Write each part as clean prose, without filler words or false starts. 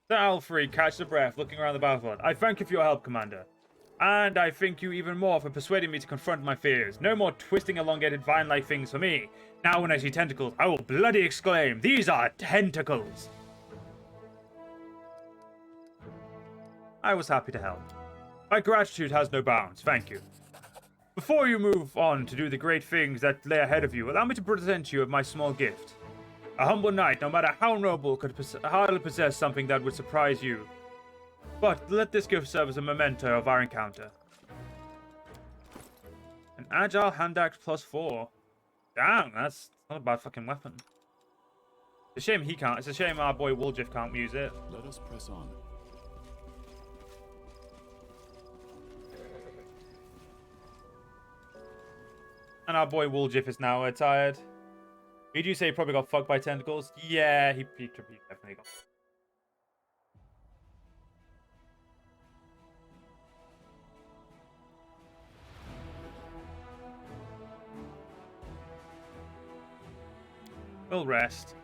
Sir Alfred catches a breath, looking around the battlefield. I thank you for your help, Commander. And I thank you even more for persuading me to confront my fears. No more twisting elongated vine-like things for me. Now when I see tentacles, I will bloody exclaim, these are tentacles! I was happy to help. My gratitude has no bounds, thank you. Before you move on to do the great things that lay ahead of you, allow me to present you with my small gift. A humble knight, no matter how noble, could hardly possess something that would surprise you. But let this gift serve as a memento of our encounter. An agile hand axe +4. Damn, that's not a bad fucking weapon. It's a shame he can't. It's a shame our boy Woljif can't use it. Let us press on. And our boy Woljif is now tired. Did you say he probably got fucked by tentacles? Yeah, he definitely got. We'll rest.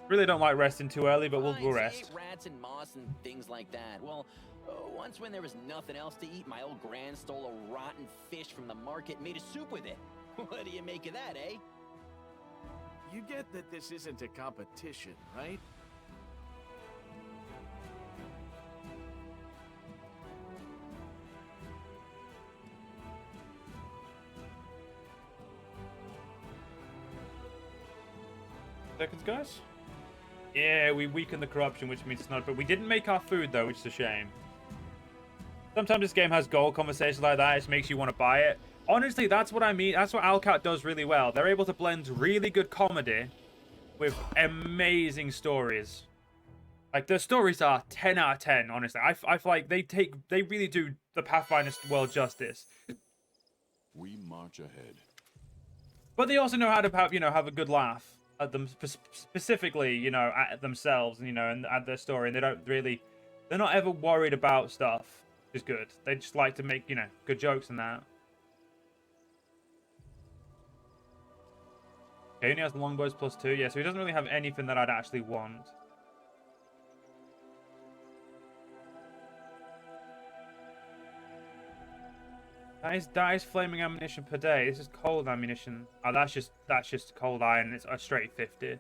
Really don't like resting too early, but we'll rest. Rats and moss and things like that. Well, once when there was nothing else to eat, my old gran stole a rotten fish from the market and made a soup with it. What do you make of that, eh? You get that this isn't a competition, right? Seconds, guys? Yeah, we weakened the corruption, which means it's not. But we didn't make our food, though, which is a shame. Sometimes this game has goal conversations like that. It makes you want to buy it. Honestly, that's what I mean. That's what Alcat does really well. They're able to blend really good comedy with amazing stories. Like, the stories are 10 out of 10, honestly. I feel like they really do the Pathfinder world justice. We march ahead. But they also know how to have a good laugh at them, specifically, at themselves, and at their story. And they're not ever worried about stuff, which is good. They just like to make, good jokes and that. Okay, he only has the longbows +2. Yeah, so he doesn't really have anything that I'd actually want. That is flaming ammunition per day. This is cold ammunition. Oh, that's just cold iron. It's a straight 50.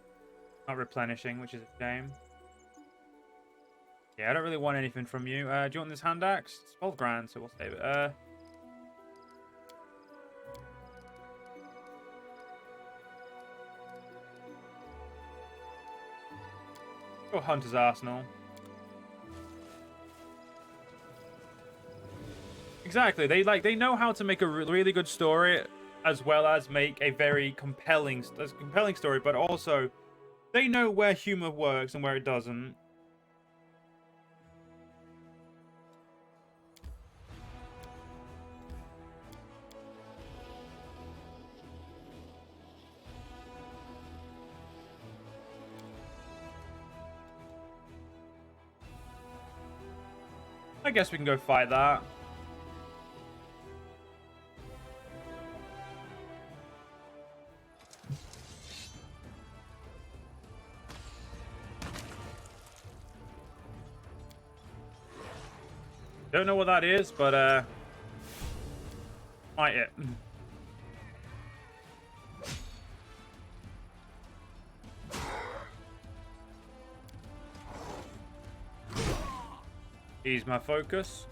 Not replenishing, which is a shame. Yeah, I don't really want anything from you. Do you want this hand axe? It's 12 grand, so we'll save it. Go Hunter's Arsenal. Exactly. They know how to make a really good story, as well as make a very compelling story, but also they know where humor works and where it doesn't. I guess we can go fight that. Don't know what that is, but fight it. Ease my focus.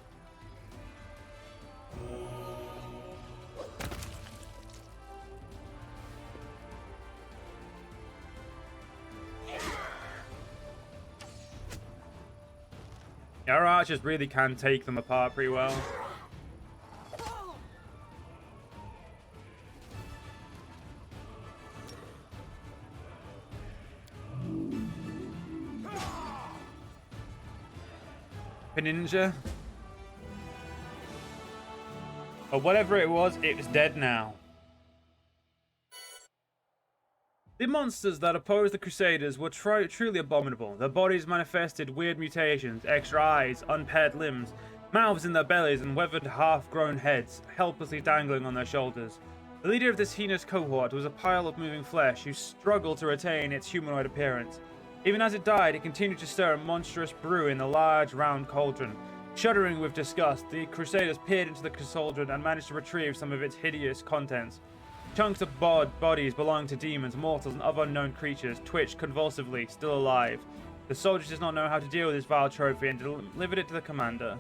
Yeah, our archers really can take them apart pretty well. Ninja. Or whatever it was dead now. The monsters that opposed the Crusaders were truly abominable. Their bodies manifested weird mutations, extra eyes, unpaired limbs, mouths in their bellies, and weathered half-grown heads, helplessly dangling on their shoulders. The leader of this heinous cohort was a pile of moving flesh who struggled to retain its humanoid appearance. Even as it died, it continued to stir a monstrous brew in the large, round cauldron. Shuddering with disgust, the Crusaders peered into the cauldron and managed to retrieve some of its hideous contents. Chunks of bodies belonging to demons, mortals, and other unknown creatures twitched convulsively, still alive. The soldiers did not know how to deal with this vile trophy and delivered it to the commander.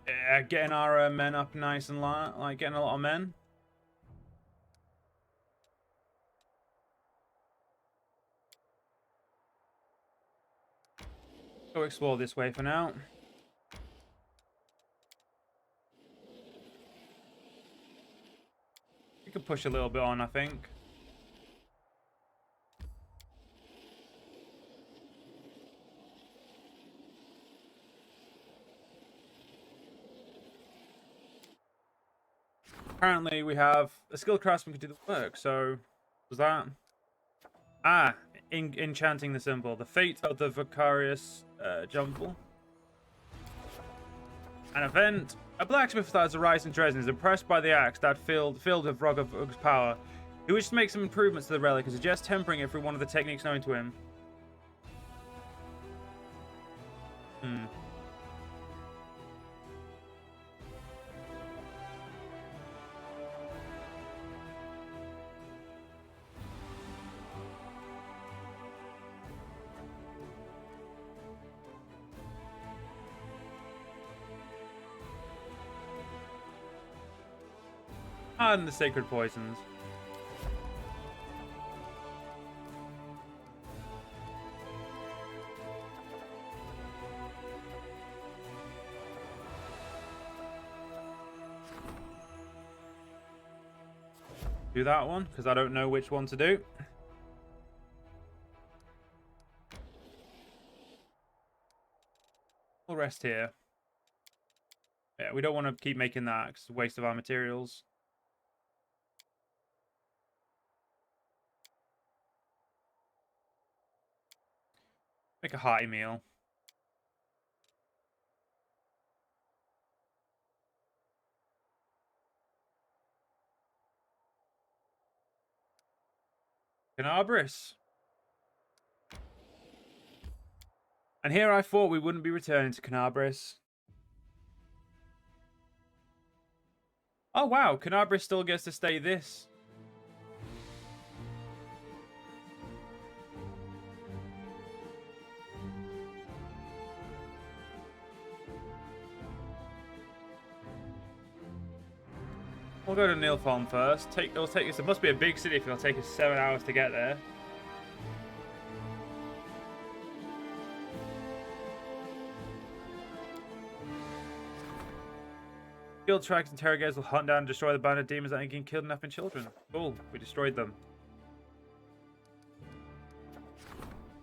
Yeah, getting our men up nice and like getting a lot of men. Go explore this way for now. We could push a little bit on, I think. Apparently we have a skilled craftsman could do the work, so was that? Ah, enchanting the symbol. The fate of the vicarious jumble. An event. A blacksmith that has arisen in Dresden is impressed by the axe that filled with Rogavug's power. He wishes to make some improvements to the relic and suggests tempering it through one of the techniques known to him. And the sacred poisons. Do that one, because I don't know which one to do. We'll rest here. Yeah, we don't want to keep making that, because it's a waste of our materials. Make a hearty meal. Kenabres. And here I thought we wouldn't be returning to Kenabres. Oh wow, Kenabres still gets to stay this. We'll go to Nilfholm first. It'll take us. It must be a big city if it'll take us 7 hours to get there. Field tracks interrogators will hunt down and destroy the band of demons that again kidnapping children. Cool, we destroyed them.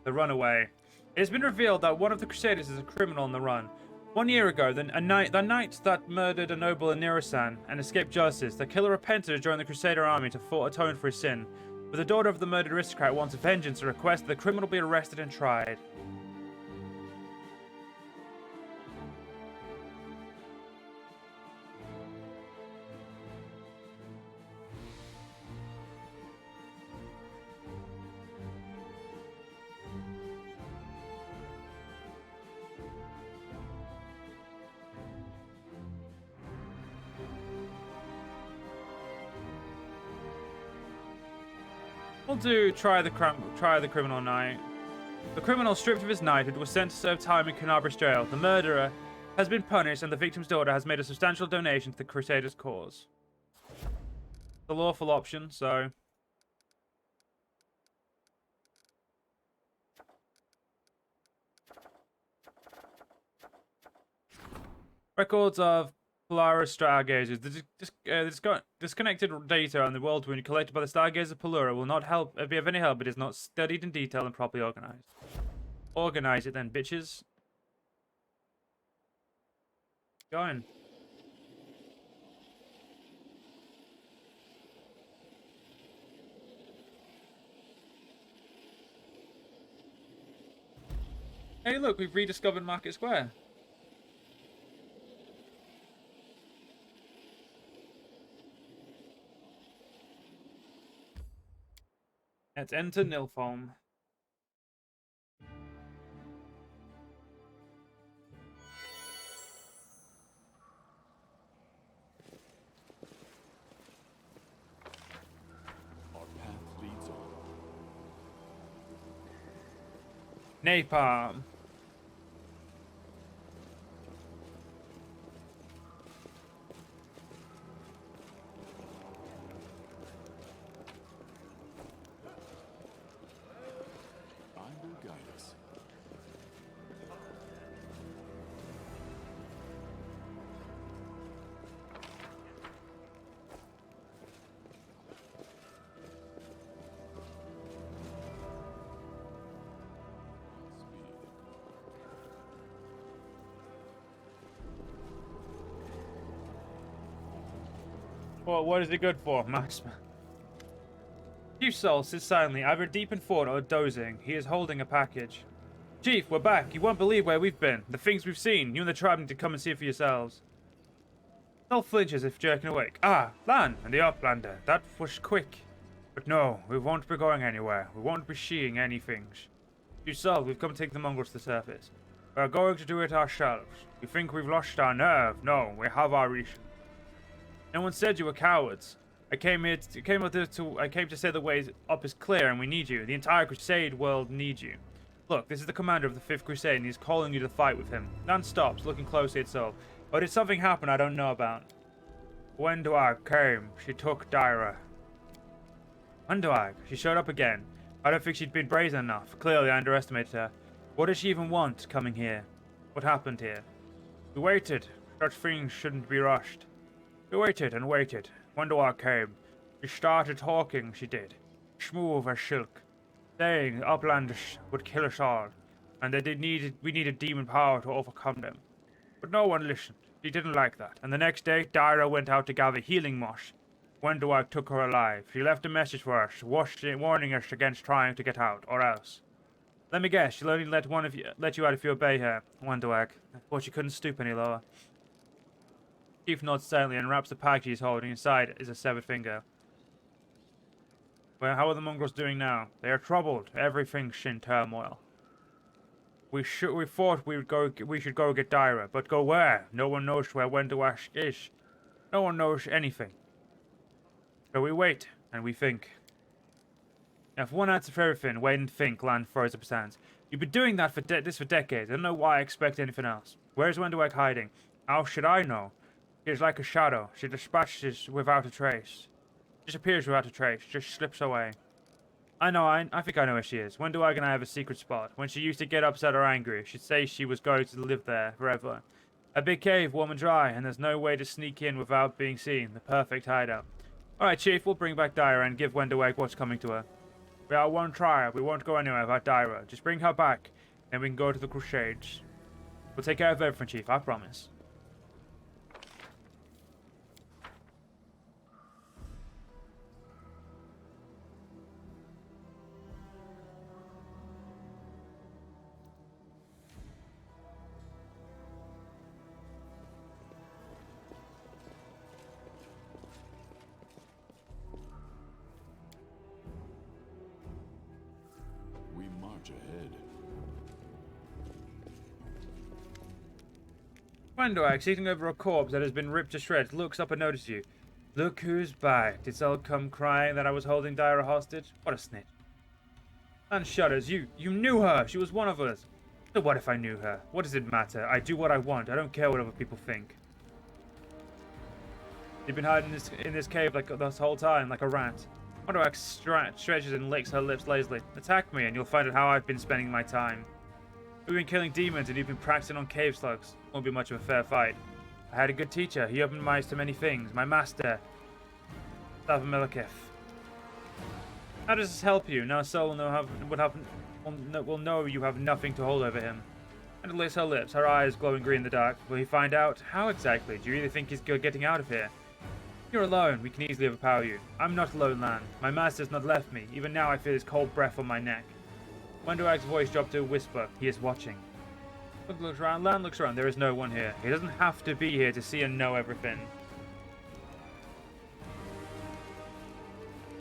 The runaway. It has been revealed that one of the Crusaders is a criminal on the run. 1 year ago, the knight that murdered a noble in Nirasan and escaped justice, the killer repented and joined the Crusader army to atone for his sin. But the daughter of the murdered aristocrat wants vengeance and requests that the criminal be arrested and tried. We'll do try the criminal knight. The criminal, stripped of his knighthood, was sent to serve time in Kenabres jail. The murderer has been punished, and the victim's daughter has made a substantial donation to the Crusaders' cause. The lawful option, so. Records of Polaris stargazers. The disconnected data on the Worldwound collected by the stargazer Polura will not be of any help. It is not studied in detail and properly organized. Organize it then, bitches. Going. Hey, look, we've rediscovered Market Square. Let's enter Nilfholm. Our path leads on. Napalm. I will guide us. Well, what is it good for, Marksman? Chief Soul sits silently, either deep in thought or dozing. He is holding a package. Chief, we're back. You won't believe where we've been. The things we've seen. You and the tribe need to come and see it for yourselves. Soul flinches if jerking awake. Ah, Lan and the Uplander. That was quick. But no, we won't be going anywhere. We won't be seeing anything. Chief Soul, we've come to take the mongrels to the surface. We are going to do it ourselves. You think we've lost our nerve? No, we have our reason. No one said you were cowards. I came to say the way up is clear and we need you. The entire Crusade world needs you. Look, this is the commander of the 5th Crusade and he's calling you to fight with him. Lan stops, looking closely at Soul. But did something happen I don't know about? Wendoag came. She took Dyra. Wendoag, she showed up again. I don't think she'd been brazen enough. Clearly I underestimated her. What did she even want coming here? What happened here? We waited. Such things shouldn't be rushed. We waited and waited. Wendoag came. She started talking, she did. Smooth as silk. Saying the Uplanders would kill us all. And that we needed demon power to overcome them. But no one listened. She didn't like that. And the next day, Dyra went out to gather healing moss. Wendoag took her alive. She left a message for us, warning us against trying to get out, or else. Let me guess, she'll only let you out if you obey her, Wendoag. But she couldn't stoop any lower. Chief nods silently and wraps the package he's holding. Inside is a severed finger. Well, how are the mongrels doing now? They are troubled. Everything's in turmoil. We thought we should go get Dyra, but go where? No one knows where Wendoag is. No one knows anything. So we wait and we think. Now, if one answer for everything, wait and think. Lan throws up his hands. You've been doing that for decades. I don't know why I expect anything else. Where's Wendoag hiding? How should I know? She is like a shadow. She dispatches without a trace. Disappears without a trace. Just slips away. I think I know where she is. Wendoag and I have a secret spot. When she used to get upset or angry, she'd say she was going to live there forever. A big cave, warm and dry, and there's no way to sneak in without being seen. The perfect hideout. Alright, Chief, we'll bring back Dyra and give Wendoag what's coming to her. We are one tribe. We won't go anywhere without Dyra. Just bring her back, and we can go to the Crusades. We'll take care of everything, Chief, I promise. We march ahead. Wendoag, sitting over a corpse that has been ripped to shreds, looks up and notices you. Look who's back. Did Sel come crying that I was holding Dyra hostage? What a snitch. And shudders. You knew her. She was one of us. So what if I knew her? What does it matter? I do what I want. I don't care what other people think. You've been hiding in this cave like this whole time, like a rat. Wendoag stretches and licks her lips lazily. Attack me and you'll find out how I've been spending my time. We've been killing demons and you've been practicing on cave slugs. Won't be much of a fair fight. I had a good teacher. He opened my eyes to many things. My master, Samael. How does this help you? Now Soul will know you have nothing to hold over him. And licks her lips, her eyes glowing green in the dark. Will he find out? How exactly? Do you really think he's getting out of here? You're alone. We can easily overpower you. I'm not alone, Lan. My master's not left me. Even now I feel his cold breath on my neck. Wendoag's voice dropped to a whisper. He is watching. Looks around. Lan looks around. There is no one here. He doesn't have to be here to see and know everything.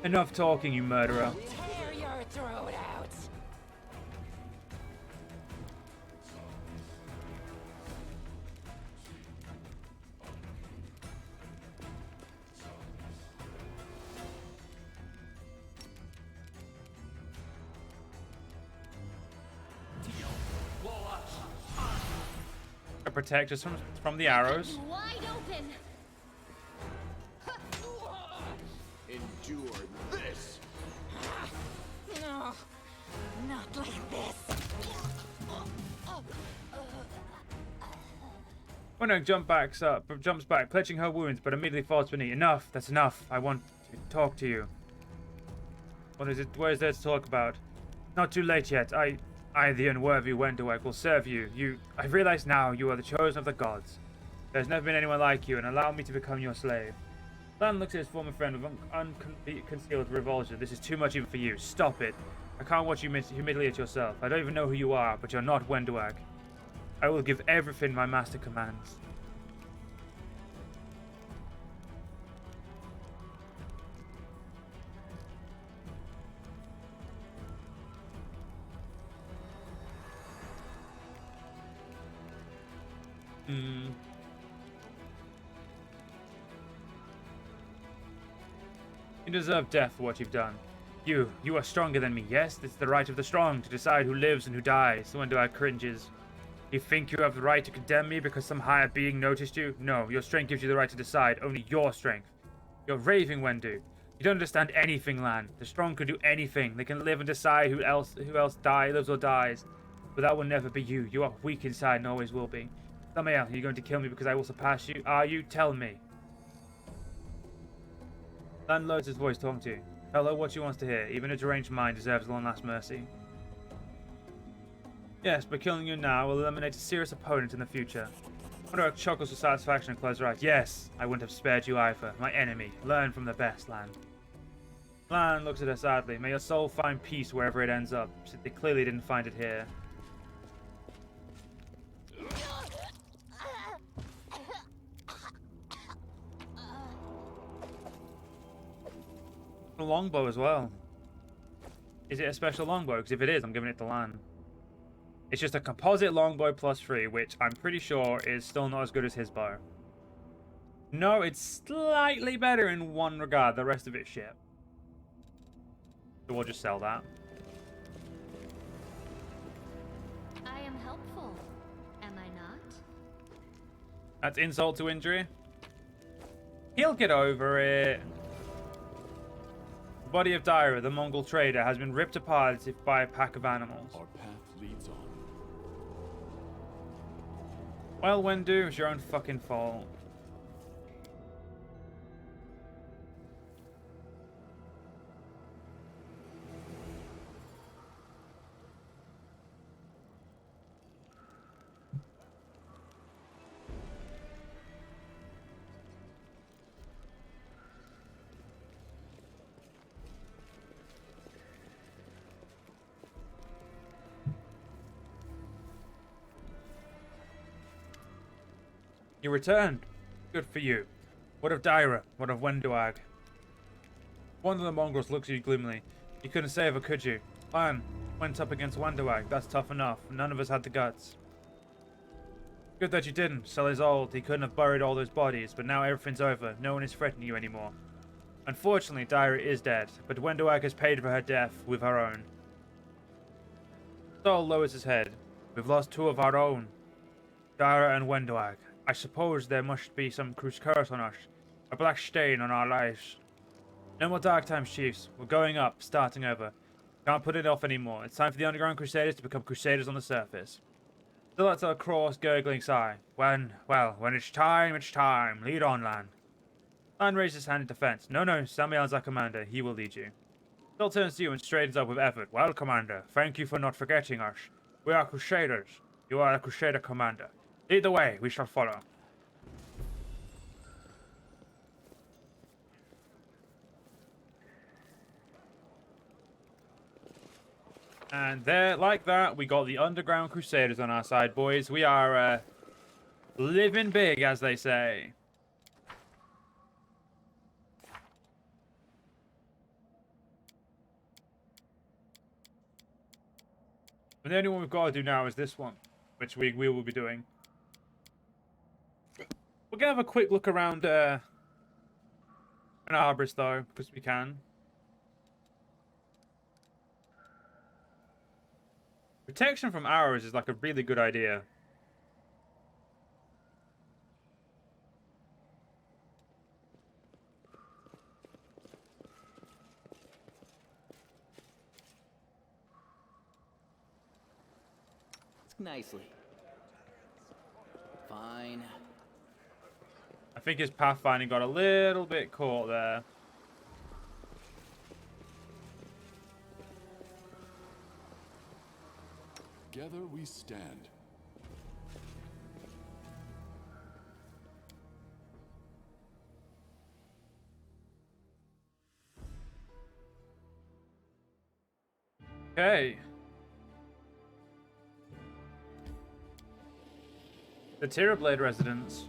Enough talking, you murderer. Tear your throat out. To protect us from the arrows. Wide open. Endure this. No, not like this. Winnow jumps back, clutching her wounds, but immediately falls to her knee. Enough, that's enough. I want to talk to you. What is it? What is there to talk about? Not too late yet. I, the unworthy Wendowek, will serve you. I realize now you are the chosen of the gods. There's never been anyone like you, and allow me to become your slave. Lan looks at his former friend with unconcealed revulsion. This is too much even for you. Stop it. I can't watch you humiliate yourself. I don't even know who you are, but you're not Wendowek. I will give everything my master commands. You deserve death for what you've done. You are stronger than me, yes? It's the right of the strong to decide who lives and who dies. Wendowek cringes. You think you have the right to condemn me because some higher being noticed you? No, your strength gives you the right to decide. Only your strength. You're raving, Wendu. You don't understand anything, Lan. The strong can do anything. They can live and decide who else lives or dies. But that will never be you. You are weak inside and always will be. Samael, are you going to kill me because I will surpass you? Are you? Tell me. Lan lowers his voice, talking to you. Tell her what she wants to hear. Even a deranged mind deserves one last mercy. Yes, but killing you now will eliminate a serious opponent in the future. Wendowek chuckles with satisfaction and closes her eyes. Yes, I wouldn't have spared you either. My enemy. Learn from the best, Lan. Lan looks at her sadly. May your soul find peace wherever it ends up. They clearly didn't find it here. A longbow as well. Is it a special longbow? Because if it is, I'm giving it to Lan. It's just a composite longbow +3, which I'm pretty sure is still not as good as his bow. No, it's slightly better in one regard. The rest of it's shit. So we'll just sell that. I am helpful, am I not? That's insult to injury. He'll get over it. The body of Daira, the Mongol trader, has been ripped apart as if by a pack of animals. Our path leads on. Well, Wendu, it's your own fucking fault. You returned. Good for you. What of Daira? What of Wendowek? One of the Mongols looks at you gloomily. You couldn't save her, could you? Lan went up against Wendowek. That's tough enough. None of us had the guts. Good that you didn't. Sel is old. He couldn't have buried all those bodies, but now everything's over. No one is threatening you anymore. Unfortunately, Daira is dead, but Wendowek has paid for her death with her own. Sol lowers his head. We've lost two of our own. Daira and Wendowek. I suppose there must be some curse on us, a black stain on our lives. No more dark times, chiefs. We're going up, starting over. Can't put it off anymore. It's time for the underground Crusaders to become Crusaders on the surface. Still that's a cross, gurgling sigh. When it's time, it's time. Lead on, Lan. Lan raises his hand in defense. No, Samael's our commander. He will lead you. Still turns to you and straightens up with effort. Well, Commander, thank you for not forgetting us. We are Crusaders. You are a Crusader commander. Lead the way, we shall follow. And there, like that, we got the underground Crusaders on our side, boys. We are living big, as they say. And the only one we've got to do now is this one, which we will be doing. We're going to have a quick look around Kenabres, though, because we can. Protection from arrows is like a really good idea. Nicely. Fine. I think his Pathfinder got a little bit caught there. Together we stand. Okay. The Tirablade residence.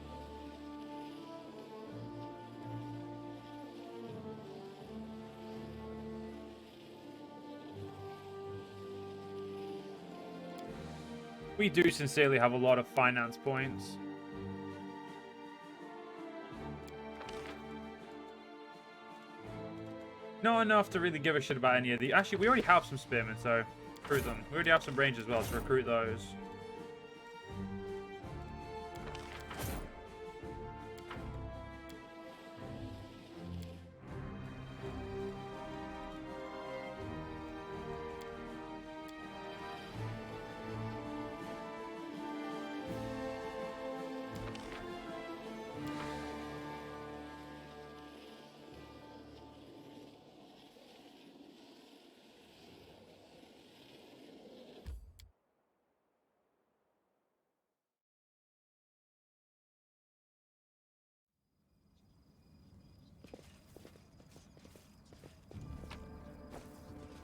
We do sincerely have a lot of finance points. Not enough to really give a shit about any of the... Actually, we already have some spearmen, so recruit them. We already have some rangers as well, so recruit those.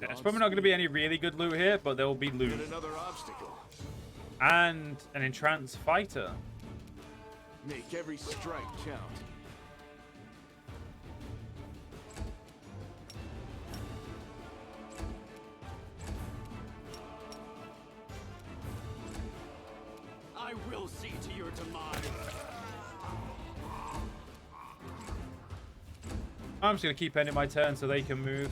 There's probably not going to be any really good loot here, but there will be loot. Yet another obstacle. And an entranced fighter. Make every strike count. I will see to your demise. I'm just going to keep ending my turn so they can move.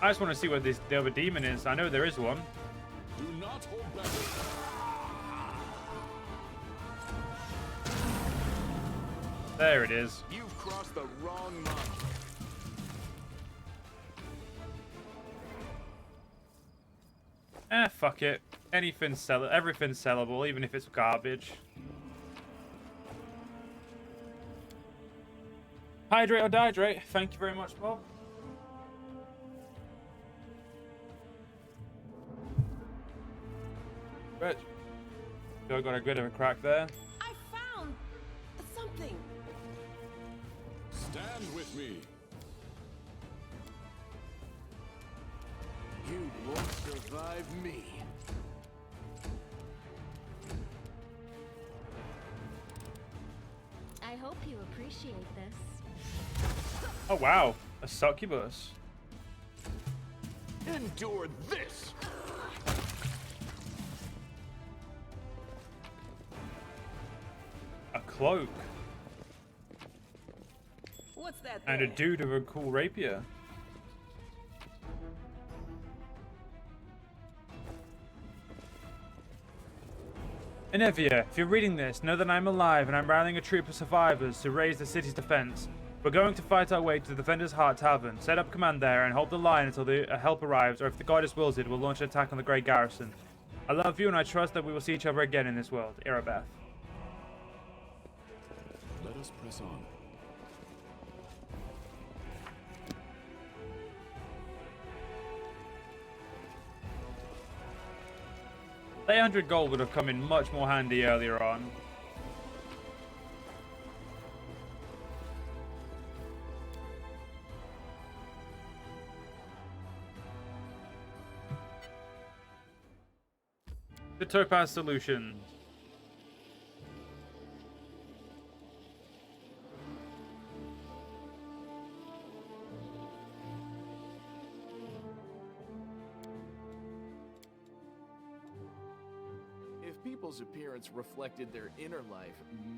I just want to see what the other demon is. I know there is one. Do not hold back. There it is. You've crossed the wrong mark. Fuck it. Everything's sellable, even if it's garbage. Hydrate or dihydrate. Thank you very much, Bob. Right. So I got a bit of a crack there. I found something. Stand with me. You won't survive me. I hope you appreciate this. Oh wow, a succubus. Endure this. A cloak. What's that? And a there? dude with a cool rapier. Inevia, if you're reading this, know that I'm alive and I'm rallying a troop of survivors to raise the city's defense. We're going to fight our way to the Defender's Heart Tavern, set up command there, and hold the line until the help arrives, or if the goddess wills it, we'll launch an attack on the Grey Garrison. I love you, and I trust that we will see each other again in this world. Irabeth. Let us press on. The 800 gold would have come in much more handy earlier on. The Topaz Solutions. If people's appearance reflected their inner life,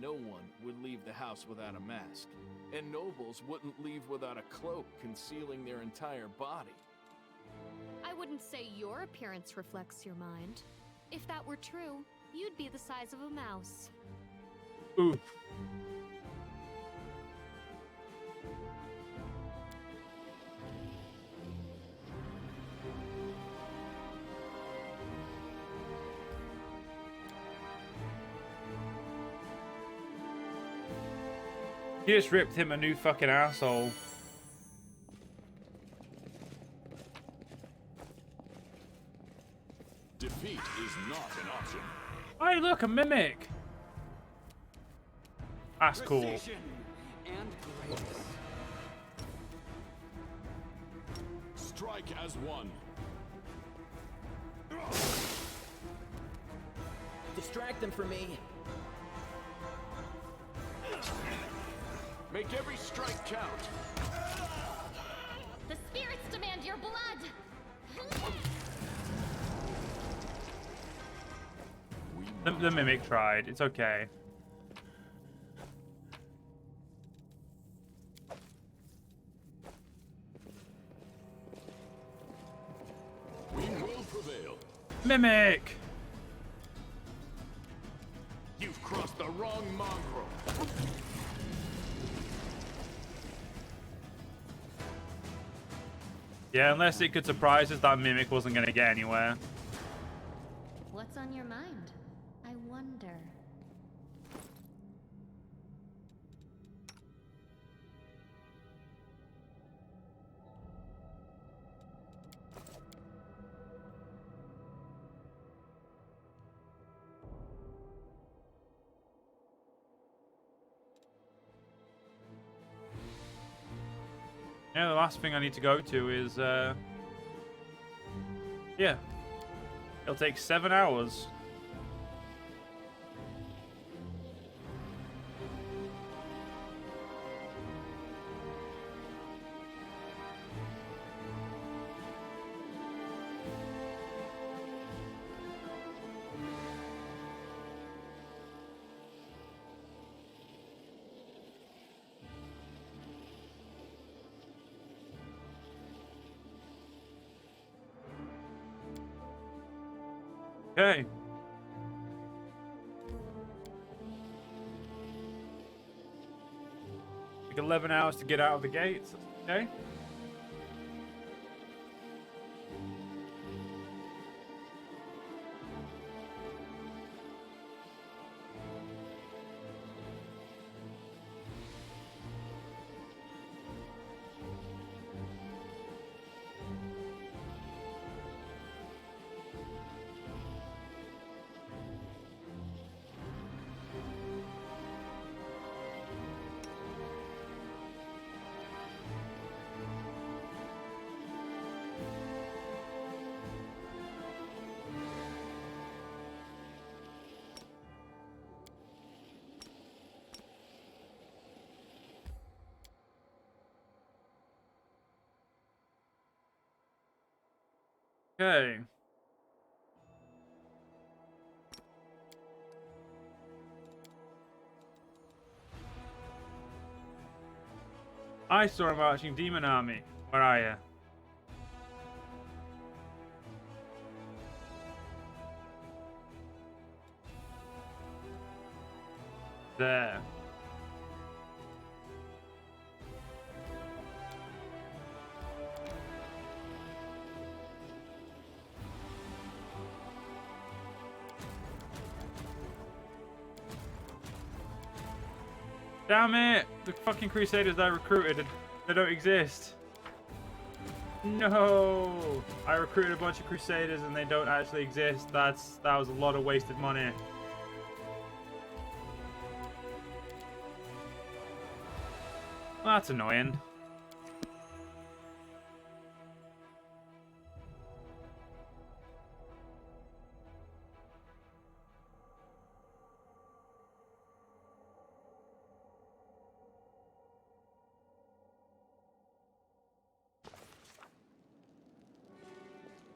no one would leave the house without a mask. And nobles wouldn't leave without a cloak concealing their entire body. I wouldn't say your appearance reflects your mind. If that were true, you'd be the size of a mouse. Oof. He just ripped him a new fucking asshole. Defeat is not an option. Hey, look, a mimic. That's cool. Precision and grace. Strike as one. Distract them from me. Make every strike count. The spirits demand your blood! The mimic tried. It's okay. We will prevail. Mimic! You've crossed the wrong mongrel. Yeah, unless it could surprise us, that mimic wasn't going to get anywhere. What's on your mind? I wonder. Yeah, the last thing I need to go to is, yeah. It'll take 7 hours. Okay. Take 11 hours to get out of the gates. Okay. Okay. I saw a marching demon army. Where are you? There. Damn it! The fucking Crusaders I recruited, they don't exist. No! I recruited a bunch of Crusaders and they don't actually exist. That was a lot of wasted money. Well, that's annoying.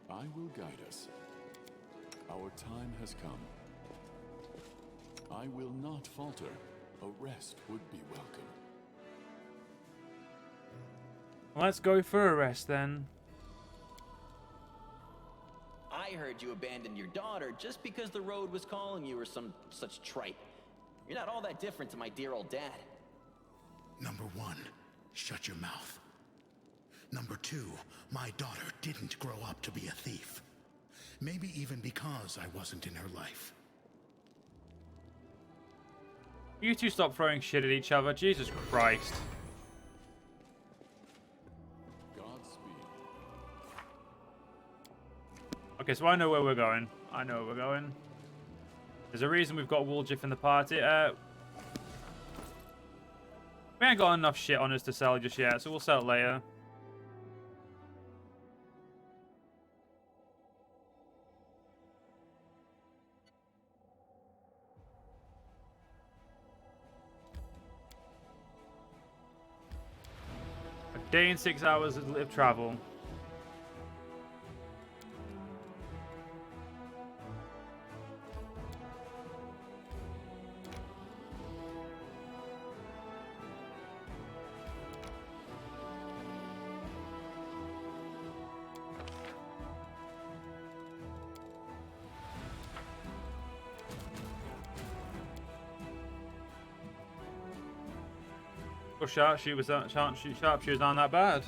I will guide us. Our time has come. I will not falter. A rest would be welcome. Let's go for a rest then. I heard you abandoned your daughter just because the road was calling you or some such tripe. You're not all that different to my dear old dad. Number one, shut your mouth. Number two, my daughter didn't grow up to be a thief. Maybe even because I wasn't in her life. You two stop throwing shit at each other. Jesus Christ. Godspeed. Okay, so I know where we're going. I know where we're going. There's a reason we've got Wooljiff in the party. We ain't got enough shit on us to sell just yet, so we'll sell it later. A day and 6 hours of travel. Well, sharpshooters aren't that bad.